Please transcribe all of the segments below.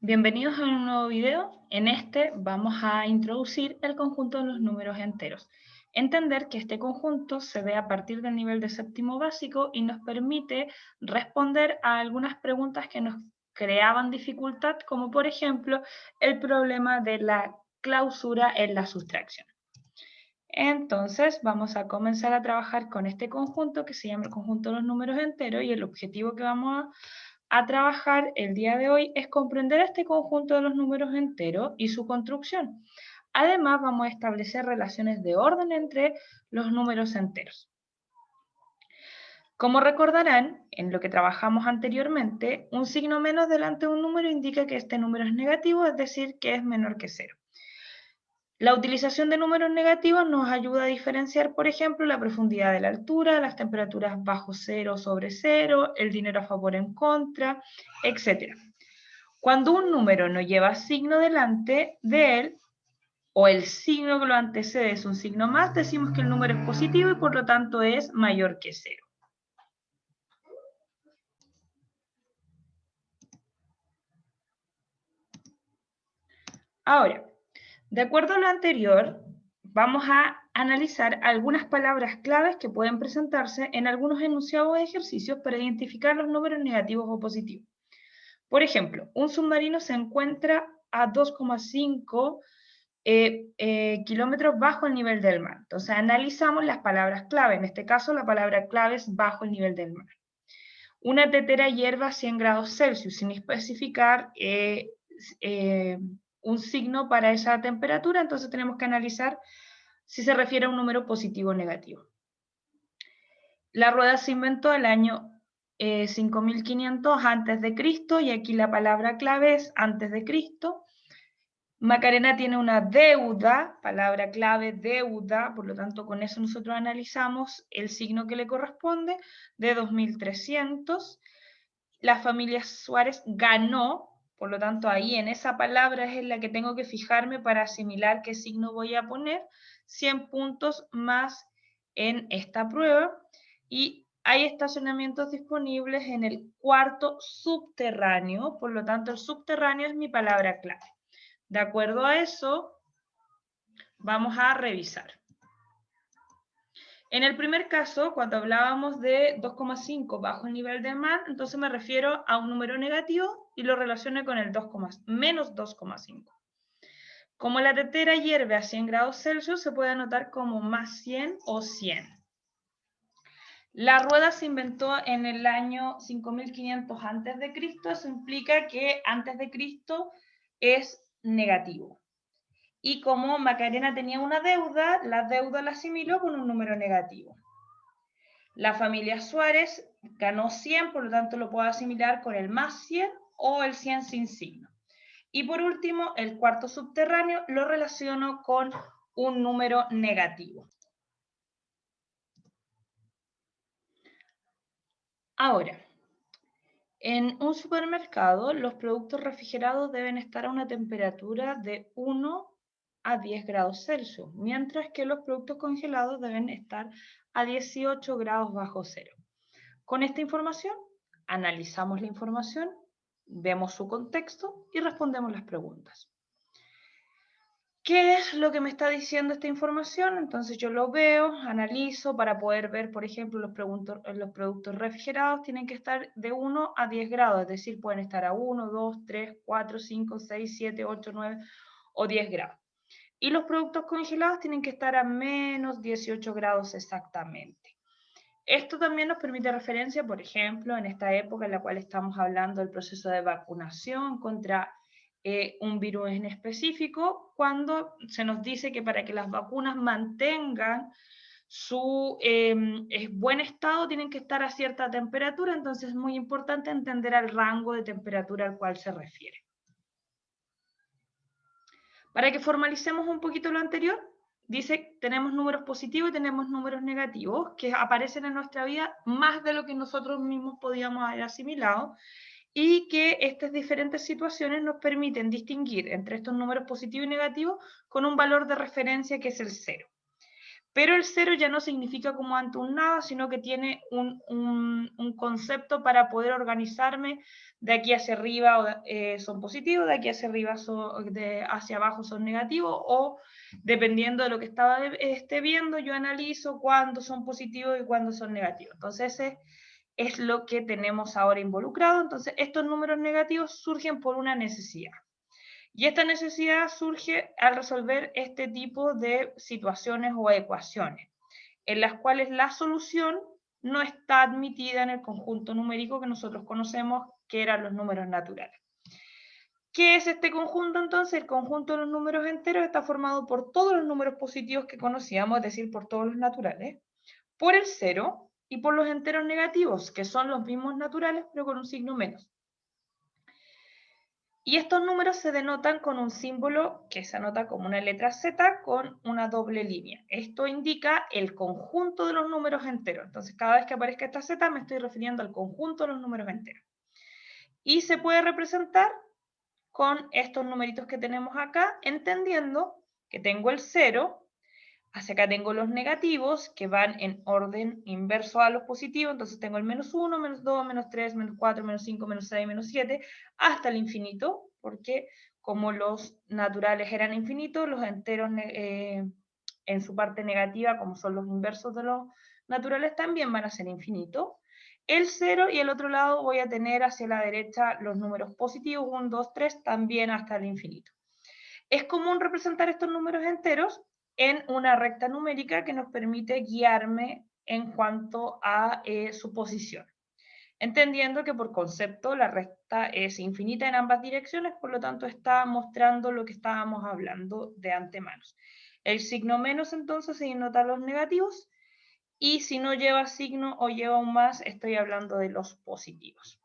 Bienvenidos a un nuevo video. En este vamos a introducir el conjunto de los números enteros. Entender que este conjunto se ve a partir del nivel de séptimo básico y nos permite responder a algunas preguntas que nos creaban dificultad, como por ejemplo el problema de la clausura en la sustracción. Entonces vamos a comenzar a trabajar con este conjunto que se llama el conjunto de los números enteros, y el objetivo que vamos a trabajar el día de hoy es comprender este conjunto de los números enteros y su construcción. Además, vamos a establecer relaciones de orden entre los números enteros. Como recordarán, en lo que trabajamos anteriormente, un signo menos delante de un número indica que este número es negativo, es decir, que es menor que cero. La utilización de números negativos nos ayuda a diferenciar, por ejemplo, la profundidad de la altura, las temperaturas bajo cero sobre cero, el dinero a favor o en contra, etc. Cuando un número no lleva signo delante de él, o el signo que lo antecede es un signo más, decimos que el número es positivo y por lo tanto es mayor que cero. Ahora, de acuerdo a lo anterior, vamos a analizar algunas palabras claves que pueden presentarse en algunos enunciados o ejercicios para identificar los números negativos o positivos. Por ejemplo, un submarino se encuentra a 2,5 kilómetros bajo el nivel del mar. Entonces analizamos las palabras clave. En este caso, la palabra clave es bajo el nivel del mar. Una tetera hierve a 100 grados Celsius, sin especificar un signo para esa temperatura, entonces tenemos que analizar si se refiere a un número positivo o negativo. La rueda se inventó el año 5500 antes de Cristo, y aquí la palabra clave es antes de Cristo. Macarena tiene una deuda, palabra clave deuda, por lo tanto con eso nosotros analizamos el signo que le corresponde, de 2300. La familia Suárez ganó, por lo tanto ahí en esa palabra es en la que tengo que fijarme para asimilar qué signo voy a poner. 100 puntos más en esta prueba, y hay estacionamientos disponibles en el cuarto subterráneo, por lo tanto el subterráneo es mi palabra clave. De acuerdo a eso, vamos a revisar. En el primer caso, cuando hablábamos de 2,5 bajo el nivel del mar, entonces me refiero a un número negativo y lo relaciono con el menos 2,5. Como la tetera hierve a 100 grados Celsius, se puede anotar como más 100 o 100. La rueda se inventó en el año 5500 antes de Cristo, eso implica que antes de Cristo es negativo. Y como Macarena tenía una deuda, la deuda la asimiló con un número negativo. La familia Suárez ganó 100, por lo tanto lo puedo asimilar con el más 100 o el 100 sin signo. Y por último, el cuarto subterráneo lo relaciono con un número negativo. Ahora, en un supermercado, los productos refrigerados deben estar a una temperatura de 1 a 10 grados Celsius, mientras que los productos congelados deben estar a 18 grados bajo cero. Con esta información, analizamos la información, vemos su contexto y respondemos las preguntas. ¿Qué es lo que me está diciendo esta información? Entonces yo lo veo, analizo para poder ver, por ejemplo, los productos refrigerados tienen que estar de 1 a 10 grados, es decir, pueden estar a 1, 2, 3, 4, 5, 6, 7, 8, 9 o 10 grados. Y los productos congelados tienen que estar a menos 18 grados exactamente. Esto también nos permite referencia, por ejemplo, en esta época en la cual estamos hablando del proceso de vacunación contra un virus en específico, cuando se nos dice que para que las vacunas mantengan su buen estado tienen que estar a cierta temperatura, entonces es muy importante entender el rango de temperatura al cual se refiere. Para que formalicemos un poquito lo anterior, dice tenemos números positivos y tenemos números negativos que aparecen en nuestra vida más de lo que nosotros mismos podíamos haber asimilado, y que estas diferentes situaciones nos permiten distinguir entre estos números positivos y negativos con un valor de referencia que es el 0. Pero el 0 ya no significa como ante un nada, sino que tiene un concepto para poder organizarme. De aquí hacia arriba son positivos, de aquí hacia arriba hacia abajo son negativos, o dependiendo de lo que esté viendo, yo analizo cuándo son positivos y cuándo son negativos. Entonces ese es lo que tenemos ahora involucrado. Entonces estos números negativos surgen por una necesidad. Y esta necesidad surge al resolver este tipo de situaciones o ecuaciones, en las cuales la solución no está admitida en el conjunto numérico que nosotros conocemos, que eran los números naturales. ¿Qué es este conjunto entonces? El conjunto de los números enteros está formado por todos los números positivos que conocíamos, es decir, por todos los naturales, por el 0 y por los enteros negativos, que son los mismos naturales, pero con un signo menos. Y estos números se denotan con un símbolo que se anota como una letra Z con una doble línea. Esto indica el conjunto de los números enteros. Entonces, cada vez que aparezca esta Z me estoy refiriendo al conjunto de los números enteros. Y se puede representar con estos numeritos que tenemos acá, entendiendo que tengo el 0, hacia acá tengo los negativos, que van en orden inverso a los positivos, entonces tengo el menos 1, menos 2, menos 3, menos 4, menos 5, menos 6, menos 7, hasta el infinito, porque como los naturales eran infinitos, los enteros en su parte negativa, como son los inversos de los naturales, también van a ser infinitos. El 0 y el otro lado voy a tener hacia la derecha los números positivos, 1, 2, 3, también hasta el infinito. Es común representar estos números enteros en una recta numérica que nos permite guiarme en cuanto a su posición. Entendiendo que por concepto la recta es infinita en ambas direcciones, por lo tanto está mostrando lo que estábamos hablando de antemano. El signo menos entonces se denota los negativos, y si no lleva signo o lleva un más, estoy hablando de los positivos.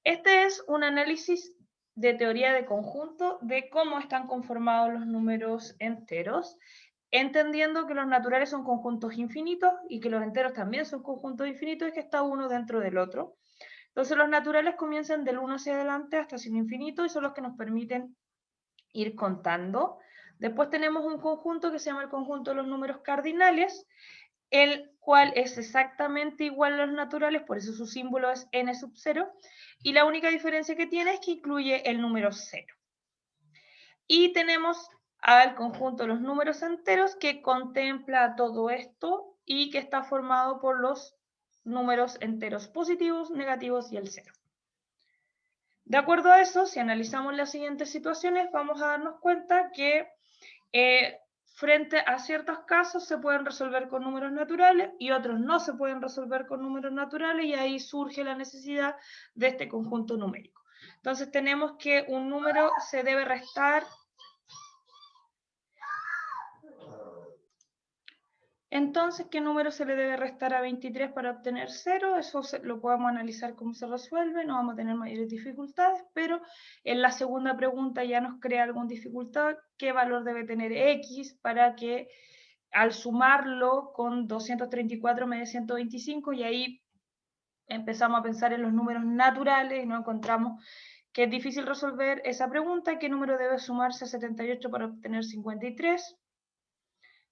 Este es un análisis de teoría de conjunto de cómo están conformados los números enteros, entendiendo que los naturales son conjuntos infinitos y que los enteros también son conjuntos infinitos y que está uno dentro del otro. Entonces los naturales comienzan del 1 hacia adelante hasta sin infinito y son los que nos permiten ir contando. Después tenemos un conjunto que se llama el conjunto de los números cardinales, el cual es exactamente igual a los naturales, por eso su símbolo es n sub 0, y la única diferencia que tiene es que incluye el número 0. Y tenemos al conjunto de los números enteros que contempla todo esto y que está formado por los números enteros positivos, negativos y el 0. De acuerdo a eso, si analizamos las siguientes situaciones, vamos a darnos cuenta que frente a ciertos casos se pueden resolver con números naturales y otros no se pueden resolver con números naturales, y ahí surge la necesidad de este conjunto numérico. Entonces tenemos que un número se debe restar. Entonces, ¿qué número se le debe restar a 23 para obtener 0? Eso lo podemos analizar cómo se resuelve, no vamos a tener mayores dificultades, pero en la segunda pregunta ya nos crea alguna dificultad. ¿Qué valor debe tener x para que al sumarlo con 234 me dé 125? Y ahí empezamos a pensar en los números naturales y nos encontramos que es difícil resolver esa pregunta. ¿Qué número debe sumarse a 78 para obtener 53?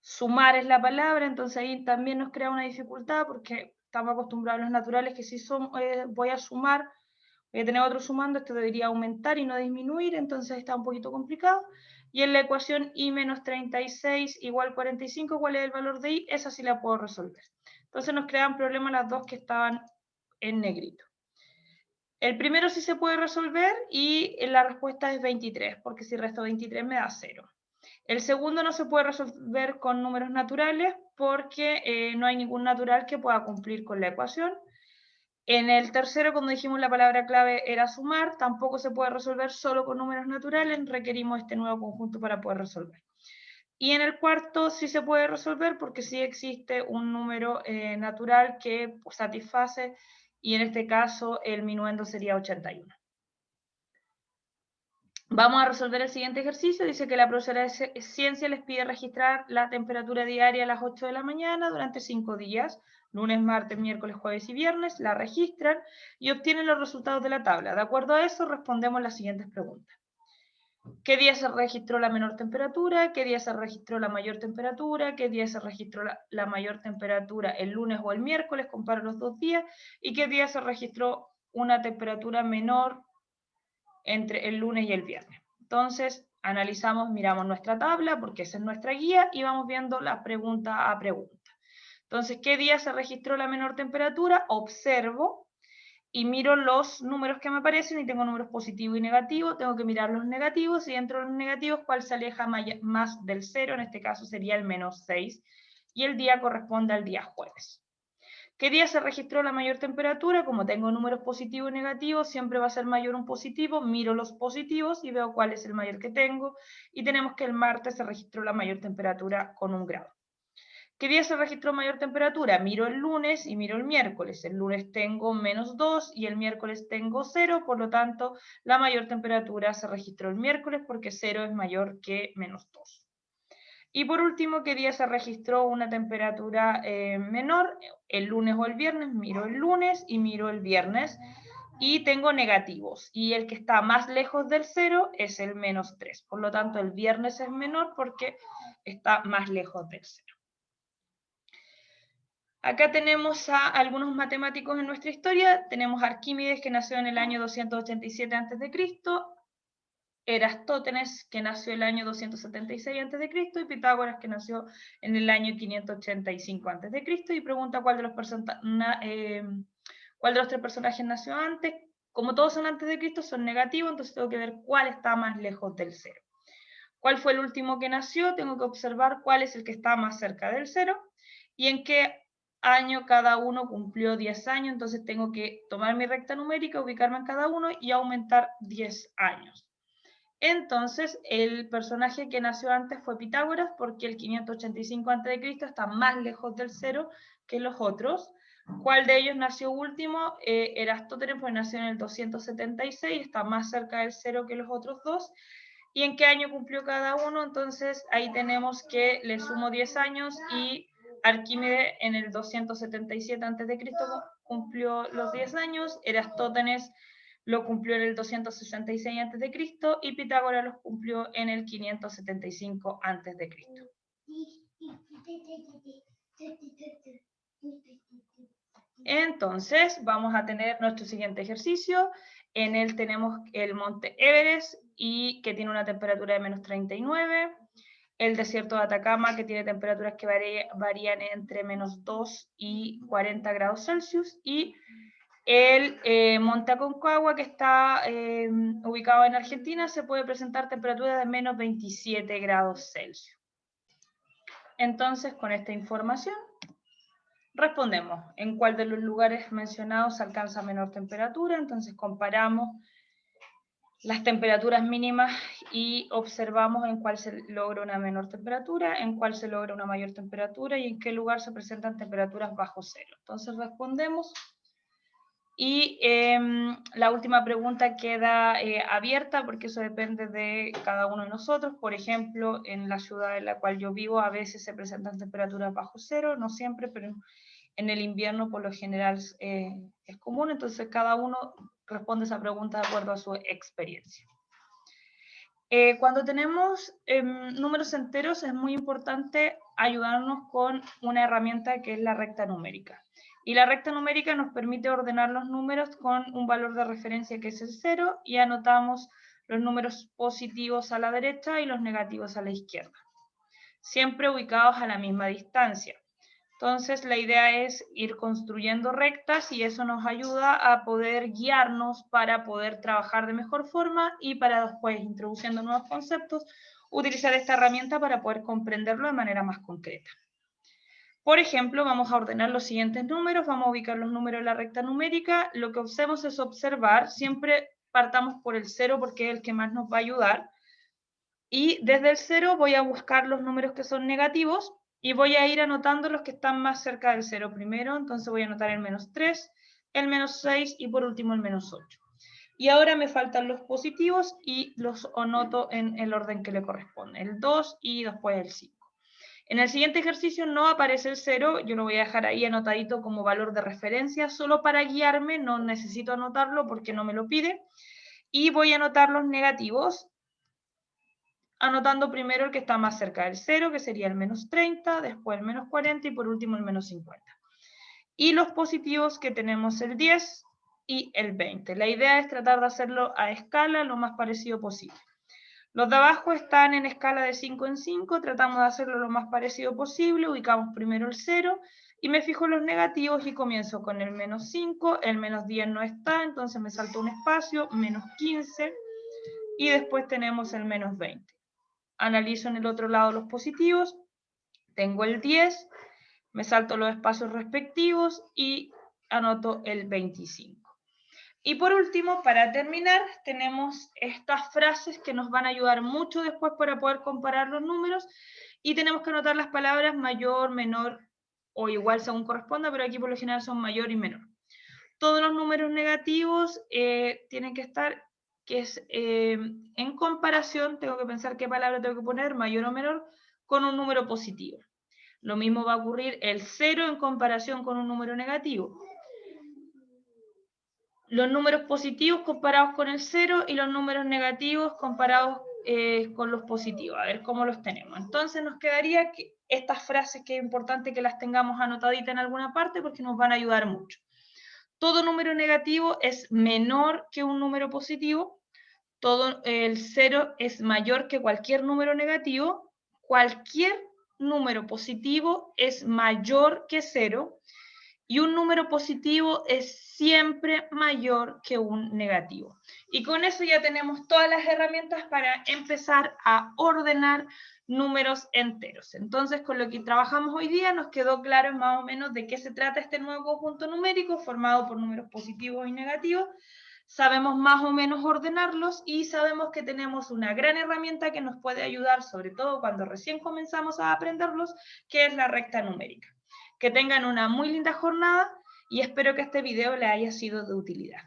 Sumar es la palabra, entonces ahí también nos crea una dificultad porque estamos acostumbrados a los naturales que si voy a sumar, voy a tener otro sumando, esto debería aumentar y no disminuir, entonces está un poquito complicado. Y en la ecuación y menos 36 igual 45, ¿cuál es el valor de y? Esa sí la puedo resolver. Entonces nos crean problemas las dos que estaban en negrito. El primero sí se puede resolver y la respuesta es 23, porque si resto 23 me da 0. El segundo no se puede resolver con números naturales porque no hay ningún natural que pueda cumplir con la ecuación. En el tercero, cuando dijimos la palabra clave era sumar, tampoco se puede resolver solo con números naturales, requerimos este nuevo conjunto para poder resolver. Y en el cuarto sí se puede resolver porque sí existe un número natural que satisface, y en este caso el minuendo sería 81. Vamos a resolver el siguiente ejercicio. Dice que la profesora de ciencia les pide registrar la temperatura diaria a las 8 de la mañana durante 5 días, lunes, martes, miércoles, jueves y viernes. La registran y obtienen los resultados de la tabla. De acuerdo a eso, respondemos las siguientes preguntas. ¿Qué día se registró la menor temperatura? ¿Qué día se registró la mayor temperatura? ¿Qué día se registró la mayor temperatura el lunes o el miércoles? Comparo los 2 días. ¿Y qué día se registró una temperatura menor entre el lunes y el viernes? Entonces, analizamos, miramos nuestra tabla, porque esa es nuestra guía, y vamos viendo la pregunta a pregunta. Entonces, ¿qué día se registró la menor temperatura? Observo y miro los números que me aparecen y tengo números positivos y negativos, tengo que mirar los negativos y dentro de los negativos cuál se aleja más del 0, en este caso sería el -6 y el día corresponde al día jueves. ¿Qué día se registró la mayor temperatura? Como tengo números positivos y negativos, siempre va a ser mayor un positivo, miro los positivos y veo cuál es el mayor que tengo y tenemos que el martes se registró la mayor temperatura con 1 grado. ¿Qué día se registró mayor temperatura? Miro el lunes y miro el miércoles. El lunes tengo -2 y el miércoles tengo 0, por lo tanto, la mayor temperatura se registró el miércoles porque 0 es mayor que -2. Y por último, ¿qué día se registró una temperatura menor? El lunes o el viernes. Miro el lunes y miro el viernes y tengo negativos. Y el que está más lejos del 0 es el -3. Por lo tanto, el viernes es menor porque está más lejos del 0. Acá tenemos a algunos matemáticos en nuestra historia. Tenemos a Arquímedes, que nació en el año 287 a.C., Erastótenes, que nació el año 276 a.C., y Pitágoras, que nació en el año 585 a.C., y pregunta cuál de los 3 personajes nació antes. Como todos son antes de Cristo, son negativos, entonces tengo que ver cuál está más lejos del 0. ¿Cuál fue el último que nació? Tengo que observar cuál es el que está más cerca del 0 y en qué año cada uno cumplió 10 años, entonces tengo que tomar mi recta numérica, ubicarme en cada uno y aumentar 10 años. Entonces, el personaje que nació antes fue Pitágoras, porque el 585 a.C. está más lejos del 0 que los otros. ¿Cuál de ellos nació último? Erastótenes, pues nació en el 276, está más cerca del 0 que los otros dos. ¿Y en qué año cumplió cada uno? Entonces, ahí tenemos que le sumo 10 años y Arquímedes en el 277 a.C. cumplió los 10 años, Erastótenes lo cumplió en el 266 a.C. y Pitágoras los cumplió en el 575 a.C. Entonces, vamos a tener nuestro siguiente ejercicio. En él tenemos el monte Everest, y que tiene una temperatura de -39. El desierto de Atacama, que tiene temperaturas que varían entre -2 y 40 grados Celsius. Y el monte Aconcagua, que está ubicado en Argentina, se puede presentar temperaturas de -27 grados Celsius. Entonces, con esta información, respondemos en cuál de los lugares mencionados se alcanza menor temperatura. Entonces comparamos las temperaturas mínimas y observamos en cuál se logra una menor temperatura, en cuál se logra una mayor temperatura y en qué lugar se presentan temperaturas bajo cero. Entonces respondemos y la última pregunta queda abierta porque eso depende de cada uno de nosotros. Por ejemplo, en la ciudad en la cual yo vivo a veces se presentan temperaturas bajo cero, no siempre, pero en el invierno por lo general es común, entonces cada uno responde esa pregunta de acuerdo a su experiencia. Cuando tenemos números enteros es muy importante ayudarnos con una herramienta que es la recta numérica. Y la recta numérica nos permite ordenar los números con un valor de referencia que es el 0 y anotamos los números positivos a la derecha y los negativos a la izquierda, siempre ubicados a la misma distancia. Entonces, la idea es ir construyendo rectas y eso nos ayuda a poder guiarnos para poder trabajar de mejor forma y para después, introduciendo nuevos conceptos, utilizar esta herramienta para poder comprenderlo de manera más concreta. Por ejemplo, vamos a ordenar los siguientes números, vamos a ubicar los números en la recta numérica. Lo que hacemos es observar, siempre partamos por el 0 porque es el que más nos va a ayudar. Y desde el 0 voy a buscar los números que son negativos y voy a ir anotando los que están más cerca del 0 primero. Entonces voy a anotar el -3, el -6 y por último el -8. Y ahora me faltan los positivos y los anoto en el orden que le corresponde, el 2 y después el 5. En el siguiente ejercicio no aparece el 0, yo lo voy a dejar ahí anotadito como valor de referencia, solo para guiarme, no necesito anotarlo porque no me lo pide. Y voy a anotar los negativos anotando primero el que está más cerca del 0, que sería el menos 30, después el menos 40 y por último el menos 50. Y los positivos que tenemos el 10 y el 20. La idea es tratar de hacerlo a escala lo más parecido posible. Los de abajo están en escala de 5 en 5, tratamos de hacerlo lo más parecido posible, ubicamos primero el 0 y me fijo en los negativos y comienzo con el menos 5, el menos 10 no está, entonces me salto un espacio, menos 15 y después tenemos el menos 20. Analizo en el otro lado los positivos, tengo el 10, me salto los espacios respectivos y anoto el 25. Y por último, para terminar, tenemos estas frases que nos van a ayudar mucho después para poder comparar los números y tenemos que anotar las palabras mayor, menor o igual según corresponda, pero aquí por lo general son mayor y menor. Todos los números negativos tienen que estar, que es en comparación, tengo que pensar qué palabra tengo que poner, mayor o menor, con un número positivo. Lo mismo va a ocurrir el 0 en comparación con un número negativo. Los números positivos comparados con el 0 y los números negativos comparados con los positivos. A ver cómo los tenemos. Entonces nos quedaría que estas frases que es importante que las tengamos anotaditas en alguna parte porque nos van a ayudar mucho. Todo número negativo es menor que un número positivo. Todo el 0 es mayor que cualquier número negativo. Cualquier número positivo es mayor que 0. Y un número positivo es siempre mayor que un negativo. Y con eso ya tenemos todas las herramientas para empezar a ordenar números enteros. Entonces, con lo que trabajamos hoy día nos quedó claro más o menos de qué se trata este nuevo conjunto numérico formado por números positivos y negativos. Sabemos más o menos ordenarlos y sabemos que tenemos una gran herramienta que nos puede ayudar, sobre todo cuando recién comenzamos a aprenderlos, que es la recta numérica. Que tengan una muy linda jornada y espero que este video les haya sido de utilidad.